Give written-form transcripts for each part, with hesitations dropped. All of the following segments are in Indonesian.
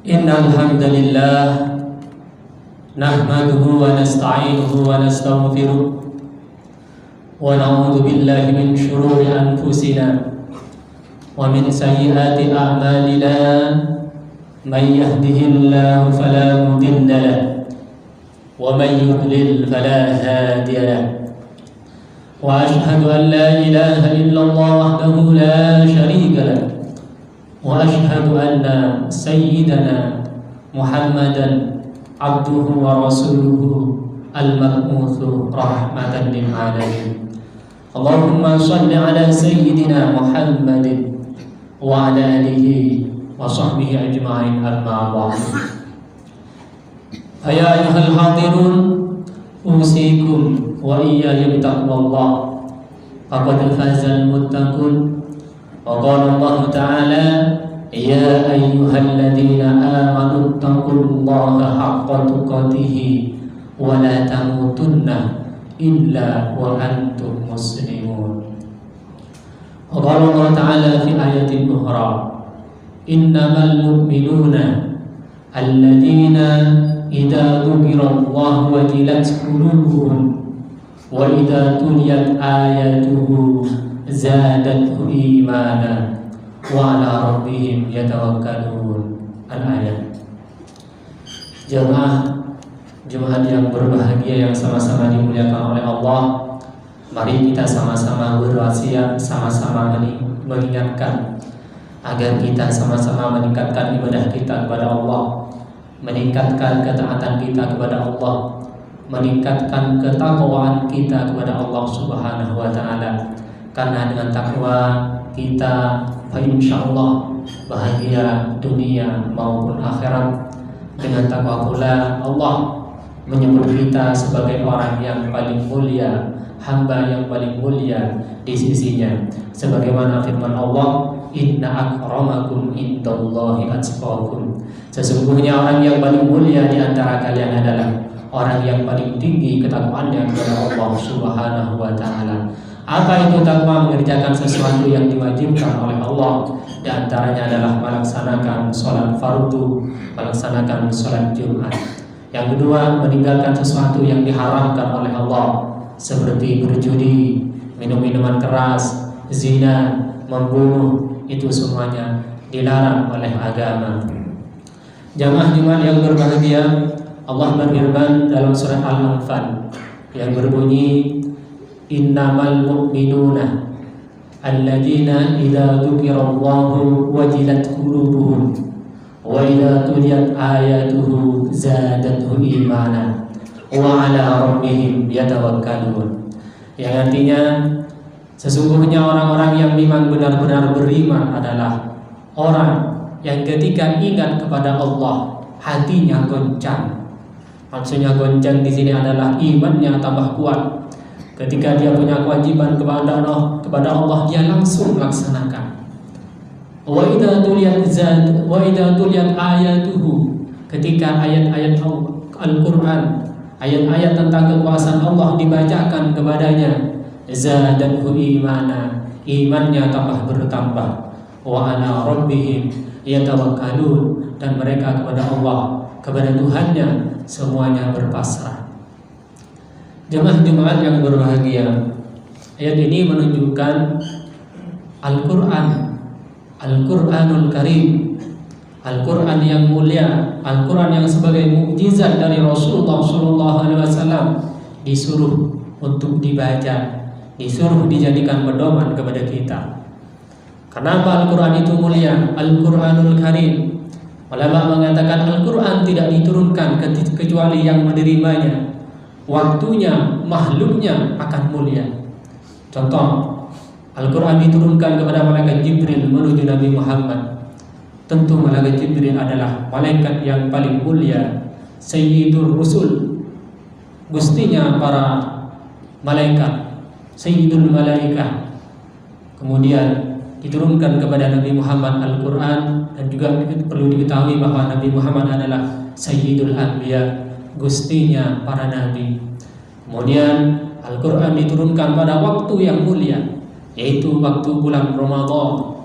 Innal hamdalillah nahmaduhu wa nasta'inuhu wa nastaghfiruh wa na'udzu billahi min shururi anfusina wa min sayyiati a'malina man yahdihillahu fala mudilla lahu wa man yudlil fala hadiya lahu wa ashhadu an la ilaha illallah wahdahu la sharika lahu wa ashhadu anna sayyidana Muhammadan abduhu wa rasuluhu al-mab'utsu rahmatan lil alamin. Allahumma shalli ala sayyidina Muhammadin wa ala alihi wa sahbihi ajma'in, amma ba'd. Ya ayyuhal hadirun, usikum wa iyaya bitaqwallah. Faqad fazal muttaqun. Wa qala Allah Ta'ala, ya ayyuhalladzina amanu taqullaha haqqa tuqatih wa la tamutunna illa wa antum muslimun. Wa qala Allah Ta'ala fi ayatin ukhra, innamal mu'minuna alladzina idza dzukirallahu wajilat qulubuhum wa idza tuliyat ayatuhu zadatuhum imana wa ala rabbihim yatawakkalun. Al-ayat. Jemaah yang berbahagia yang sama-sama dimuliakan oleh Allah, mari kita sama-sama berwasiat, sama-sama mengingatkan agar kita sama-sama meningkatkan ibadah kita kepada Allah, meningkatkan ketaatan kita kepada Allah, meningkatkan ketakwaan kita kepada Allah Subhanahu wa Ta'ala. Karena dengan takwa kita insyaallah bahagia dunia maupun akhirat. Dengan takwa pula Allah menyebut kita sebagai orang yang paling mulia, hamba yang paling mulia di sisinya. Sebagaimana firman Allah, inna akramakum indallahi atqakum. Sesungguhnya orang yang paling mulia di antara kalian adalah orang yang paling tinggi ketakwaannya kepada Allah Subhanahu wa Ta'ala. Apa itu takwa? Mengerjakan sesuatu yang diwajibkan oleh Allah. Di antaranya adalah melaksanakan sholat fardu, melaksanakan sholat Jumat. Yang kedua, meninggalkan sesuatu yang diharamkan oleh Allah, seperti berjudi, minum minuman keras, zina, membunuh. Itu semuanya dilarang oleh agama. Jamaah yang berbahagia, Allah berfirman dalam surah Al-Anfal yang berbunyi, innamal mu'minuna alladzina idza dzukirallahu wajilat qulubuhum wa idza tuliyat ayatuhu zadatuhum imana wa ala rabbihim yatawakkalun. Yang artinya sesungguhnya orang-orang yang memang benar-benar beriman adalah orang yang ketika ingat kepada Allah hatinya goncang. Maksudnya goncang di sini adalah imannya tambah kuat. Ketika dia punya kewajiban kepada Allah, dia langsung melaksanakan. Wa idza tuliyat ayatuhu, ketika ayat-ayat Al-Qur'an, ayat-ayat tentang kekuasaan Allah dibacakan kepadanya, zadatuhu imana, imannya tambah bertambah. Wa ala rabbihim yatawakkalun, dan mereka kepada Allah, kepada Tuhannya semuanya berpasrah. Jemaah yang berbahagia, ayat ini menunjukkan Al-Quran, Al-Quranul Karim, Al-Quran yang mulia, Al-Quran yang sebagai mukjizat dari Rasulullah SAW disuruh untuk dibaca, disuruh dijadikan pedoman kepada kita. Kenapa Al-Quran itu mulia? Al-Quranul Karim. Ulama mengatakan Al-Quran tidak diturunkan kecuali yang menerimanya, waktunya, makhluknya akan mulia. Contoh, Al-Quran diturunkan kepada malaikat Jibril menuju Nabi Muhammad. Tentu malaikat Jibril adalah malaikat yang paling mulia, Sayyidul Rusul, gustinya para malaikat, Sayyidul Malaikah. Kemudian diturunkan kepada Nabi Muhammad Al-Quran, dan juga perlu diketahui bahwa Nabi Muhammad adalah Sayyidul Anbiya, gustinya para nabi. Kemudian Al-Quran diturunkan pada waktu yang mulia, yaitu waktu bulan Ramadan.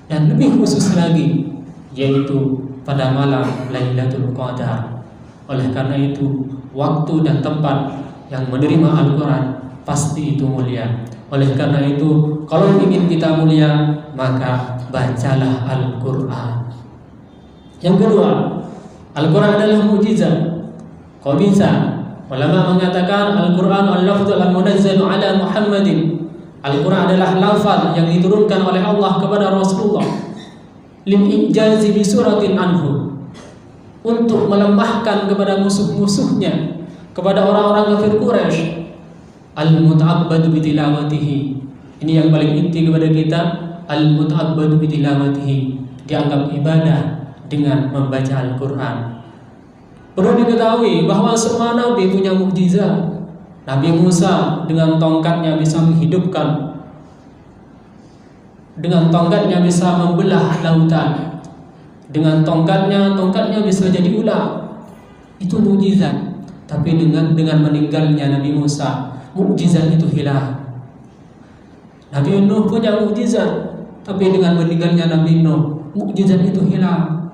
Dan lebih khusus lagi, yaitu pada malam Lailatul Qadar. Oleh karena itu, waktu dan tempat yang menerima Al-Quran pasti itu mulia. Oleh karena itu, kalau ingin kita mulia, maka bacalah Al-Quran. Yang kedua, Al-Quran adalah mukjizat. Kok bisa? Ulama mengatakan Al-Quran al-lafzul al-munazzalu ala Muhammadin. Al-Quran adalah lafaz yang diturunkan oleh Allah kepada Rasulullah lil-ijazi bi suratin anhu, untuk melemahkan kepada musuh-musuhnya, kepada orang-orang kafir Quraisy. Al-muta'abbadu bi tilawatihi. Ini yang paling inti kepada kita. Al-muta'abbadu bi tilawatihi, dianggap ibadah dengan membaca Al-Quran. Perlu diketahui bahwa semua nabi punya mukjizat. Nabi Musa dengan tongkatnya bisa menghidupkan, dengan tongkatnya bisa membelah lautan, dengan tongkatnya bisa jadi ular. Itu mukjizat. Tapi dengan meninggalnya Nabi Musa, mukjizat itu hilang. Nabi Nuh punya mukjizat, tapi dengan meninggalnya Nabi Nuh, mukjizat itu hilang.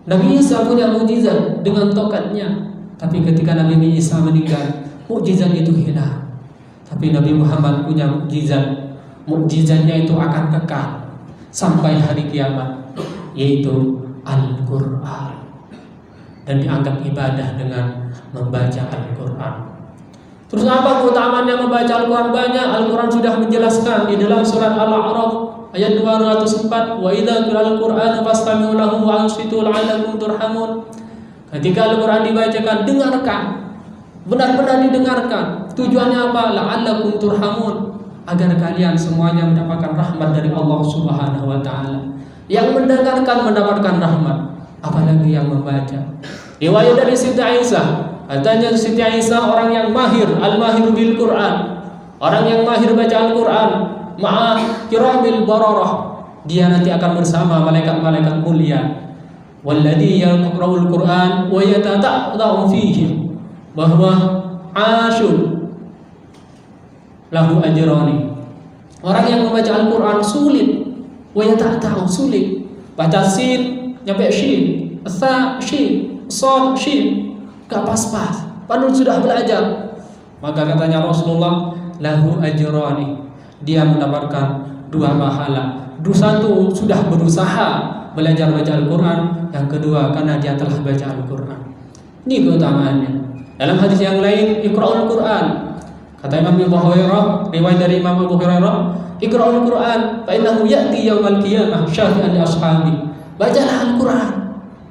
Nabi Isa punya mukjizat dengan tongkatnya, tapi ketika Nabi Isa meninggal, mukjizat itu hilang. Tapi Nabi Muhammad punya mukjizat. Mukjizatnya itu akan kekal sampai hari kiamat, yaitu Al-Quran, dan dianggap ibadah dengan membaca Al-Quran. Terus apa keutamaannya membaca Al-Quran? Banyak. Al-Quran sudah menjelaskan di dalam surat Al-A'raf ayat 204, wa idza qira'al Qur'anu fastami'u lahu wa ansitu la'allakum turhamun. Ketika Al-Quran dibacakan, dengarkan, benar-benar didengarkan. Tujuannya apa? La'allakum turhamun, agar kalian semuanya mendapatkan rahmat dari Allah Subhanahu wa taala. Yang mendengarkan mendapatkan rahmat, apalagi yang membaca. Riwayat dari Siti Aisyah, katanya Siti Aisyah orang yang mahir, al-mahir bil Quran, orang yang mahir baca Al-Quran, ma'a kiramil bararah, dia nanti akan bersama malaikat-malaikat mulia. Walladhi yaqra'ul Quran wa yatata'u fihi, bahwa asyul lahu ajrani. Orang yang membaca Al-Quran sulit, wa yatata'u sulit, baca sin nyampe shin, sa shin, sad shin, gak pas-pas, padahal sudah belajar. Maka katanya Rasulullah, lahu ajrani, dia mendapatkan 2 pahala. Satu, sudah berusaha belajar baca Al-Quran. Yang kedua, karena dia telah baca Al-Quran. Ini keutamaannya. Dalam hadis yang lain, iqra'ul Quran, kata Imam Abu Hurairah, riwayat dari Imam Abu Hurairah, iqra'ul Quran fa innahu ya'ti yaumal qiyamah syafi'an li ashabi. Bacalah Al-Quran,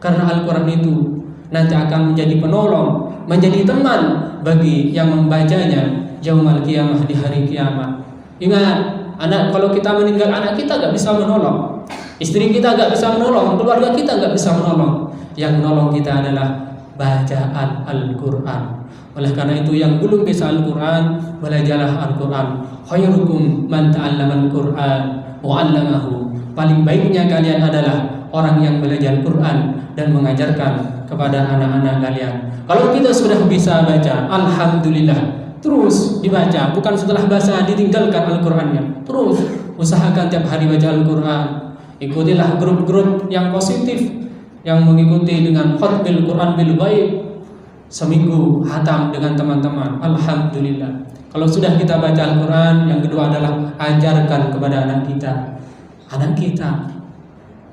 karena Al-Quran itu nanti akan menjadi penolong, menjadi teman bagi yang membacanya yaumal qiyamah, di hari kiamat. Ingat, anak, kalau kita meninggal, anak kita gak bisa menolong, istri kita gak bisa menolong, keluarga kita gak bisa menolong. Yang menolong kita adalah bacaan Al-Quran. Oleh karena itu, yang belum bisa Al-Quran, belajarlah Al-Quran. Khairukum man ta'allama Al-Quran wa 'allamahu. Paling baiknya kalian adalah orang yang belajar Quran dan mengajarkan kepada anak-anak kalian. Kalau kita sudah bisa baca, alhamdulillah, terus dibaca, bukan setelah baca ditinggalkan Al-Qurannya. Terus usahakan tiap hari baca Al-Quran. Ikutilah grup-grup yang positif, yang mengikuti dengan khatmil Quran bil ghaib, seminggu hatam dengan teman-teman. Alhamdulillah. Kalau sudah kita baca Al-Quran, yang kedua adalah ajarkan kepada anak kita. Anak kita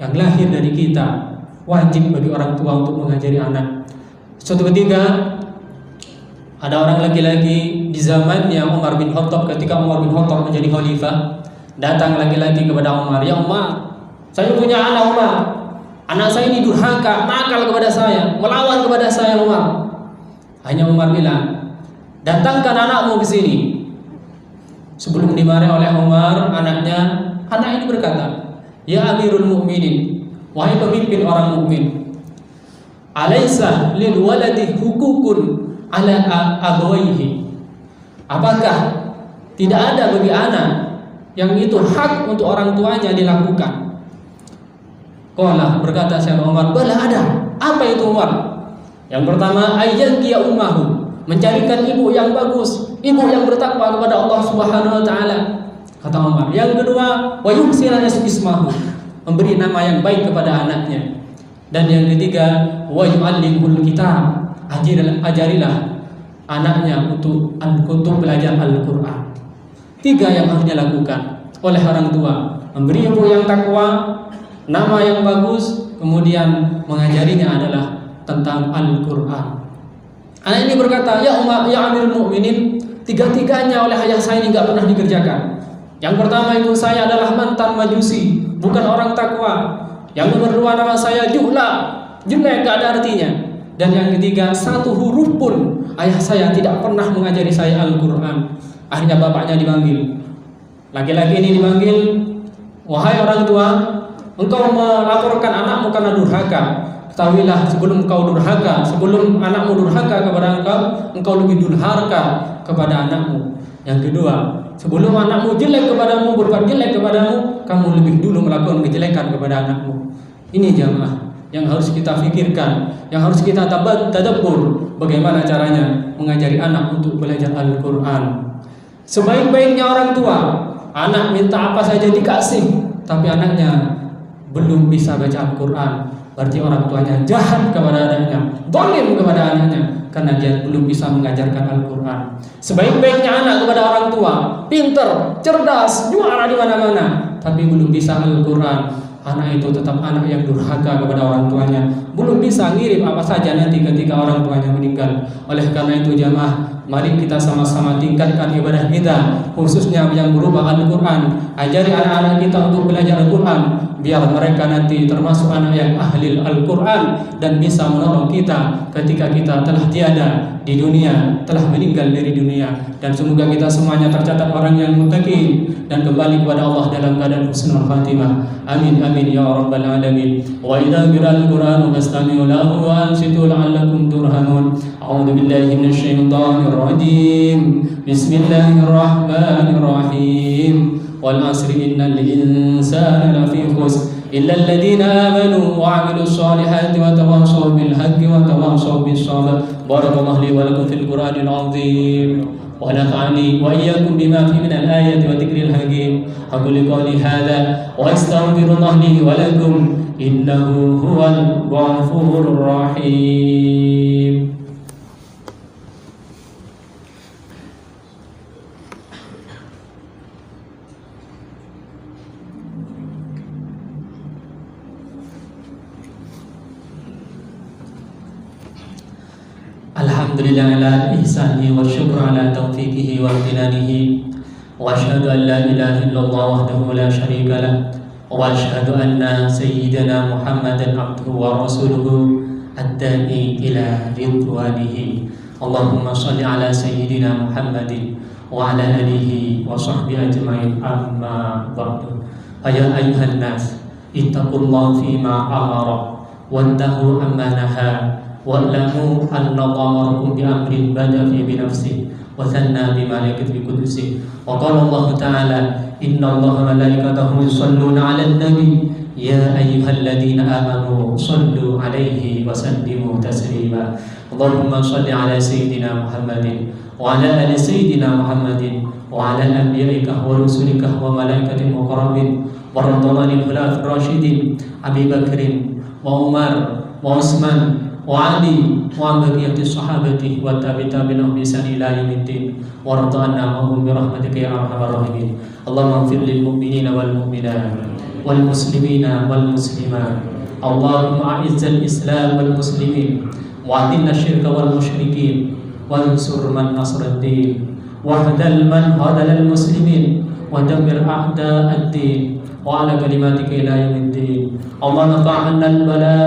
yang lahir dari kita, wajib bagi orang tua untuk mengajari anak. Suatu ketika ada orang laki-laki di zamannya Umar bin Khattab, ketika Umar bin Khattab menjadi khalifah, datang laki-laki kepada Umar, "Ya Umar, saya punya anak Umar. Anak saya ini durhaka, nakal kepada saya, melawan kepada saya Umar." Hanya Umar bilang, "Datangkan anakmu ke sini." Sebelum dimarahi oleh Umar, anak ini berkata, "Ya Amirul Mukminin, wahai pemimpin orang mukmin, alaisa lil waladi hukukun ala abawaihi?" Apakah tidak ada bagi anak yang itu hak untuk orang tuanya dilakukan? Qala, berkata Syekh Umar, "Bala ada." Apa itu Umar? Yang pertama, ayyankiya ummahu, mencarikan ibu yang bagus, ibu yang bertakwa kepada Allah Subhanahu wa taala, kata Umar. Yang kedua, wa yuhsina ismahu, memberi nama yang baik kepada anaknya. Dan yang ketiga, wa yu'allimul kitab, ajarilah anaknya untuk belajar Al-Quran. 3 yang harus dilakukan oleh orang tua: memberi ilmu yang takwa, nama yang bagus, kemudian mengajarinya adalah tentang Al-Quran. Anak ini berkata, ya Amirul Mukminin, 3-tiganya oleh ayah saya ini nggak pernah dikerjakan. Yang pertama, ibu saya adalah mantan majusi, bukan orang takwa. Yang nomor 2, nama saya Juhla, jelek, gak ada artinya. Dan yang ketiga, 1 huruf pun ayah saya tidak pernah mengajari saya Al-Quran. Akhirnya bapaknya dipanggil. Laki-laki ini dipanggil, wahai orang tua, engkau melaporkan anakmu karena durhaka. Ketahuilah, sebelum engkau durhaka, sebelum anakmu durhaka kepada engkau lebih durhaka kepada anakmu. Yang kedua, sebelum anakmu jelek kepadamu, berbuat jelek kepadamu, kamu lebih dulu melakukan kejelekan kepada anakmu. Ini jamaah yang harus kita fikirkan, yang harus kita tadabbur, bagaimana caranya mengajari anak untuk belajar Al-Quran. Sebaik-baiknya orang tua, anak minta apa saja dikasih, tapi anaknya belum bisa baca Al-Quran, berarti orang tuanya jahat kepada anaknya, zalim kepada anaknya, karena dia belum bisa mengajarkan Al-Quran. Sebaik-baiknya anak kepada orang tua, pinter, cerdas, juara di mana-mana, tapi belum bisa Al-Quran, anak itu tetap anak yang durhaka kepada orang tuanya, belum bisa ngirim apa saja nanti ketika orang tuanya meninggal. Oleh karena itu jamaah, mari kita sama-sama tingkatkan ibadah kita, khususnya yang berupa Al-Quran. Ajari anak-anak kita untuk belajar Al-Quran, biar mereka nanti termasuk anak yang ahli Al-Quran dan bisa menolong kita ketika kita telah tiada di dunia, telah meninggal dari dunia. Dan semoga kita semuanya tercatat orang yang muttaqin dan kembali kepada Allah dalam keadaan husnul khatimah. Amin amin ya rabbal alamin. Wa idza qira'al Qur'anu fastami'u lahu wa ansitu la'allakum turhamun. A'udzu billahi minasy syaithanir rajim. Bismillahirrahmanirrahim. Wal 'asri innal insana lafi khusr illa alladhina amanu wa 'amilus solihati wa tawassaw bil haqqi wa tawassaw bis sabr. Barakallahu li wa lakum fil Qur'anil 'azim. ونفعني وإياكم بما فيه من الآية وذكر الحكيم. أقول قولي هذا وأستغفر الله لي ولكم إنه هو الغفور الرحيم. Alhamdulillah ala ihsanihi wa syukur ala taufiqihi wa amtinanihi. Wa ashhadu an la ilaha illallah wahdahu la syarika lah. Wa ashhadu anna sayyidina Muhammadan abduhu wa rasuluhu ad-da'i ila ridwanihi. Allahumma salli ala sayyidina Muhammadin wa ala alihi wa sahbihi ajma'in, amma ba'du. Ya ayyuhan nas, ittaqullaha fima amara wantahu amma naha. Wa'lamu anna amarakum bi amrin bada fi binafsi wa thanna bi malaikati qudusi. Wa qala Allah ta'ala, inna Allaha wa malaikatahu yusalluna 'alan nabi ya ayyuhalladzina amanu sallu 'alaihi wa sallimu taslima. Allahumma shalli 'ala sayyidina Muhammadin wa 'ala ali sayyidina Muhammadin wa 'ala anbiya'ika wa rusulika wa malaikatil muqarrabin wa radwanil khulafir rasyidin Abi Bakrin wa Umar wa Utsman wa Ali wa baqiyati sahabati wa tabi'in bi ihsan ila yaumiddin wa radana mahum bi rahmatika ya arhamar rahimin. Allahumma ighfir lil mu'minina wal mu'minat wal muslimina wal muslimat. Allahumma a'izzal islam wal muslimin wa adhil syirka wal musyrikin wansur man nasara ad-din wa hadal man hadal al muslimin wa dammir a'da ad-din wa ala kalimatika ila yaumiddin. Allahumma fa'anna al bala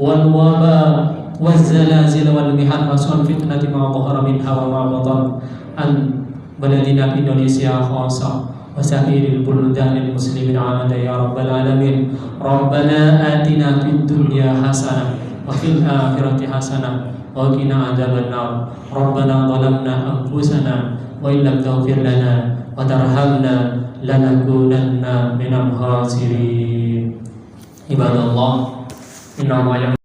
wal waba والزلازل والمحن وسوء الفتنة ما ظهر منها وما بطن عن بلدنا إندونيسيا خاصة وسائر البلدان المسلمين عامة يا رب العالمين. ربنا آتنا في الدنيا حسنة وفي الآخرة حسنة وقنا عذاب النار. ربنا ظلمنا أنفسنا وإن لم تغفر لنا وترحمنا لنكونن من الخاسرين. عباد الله إن الله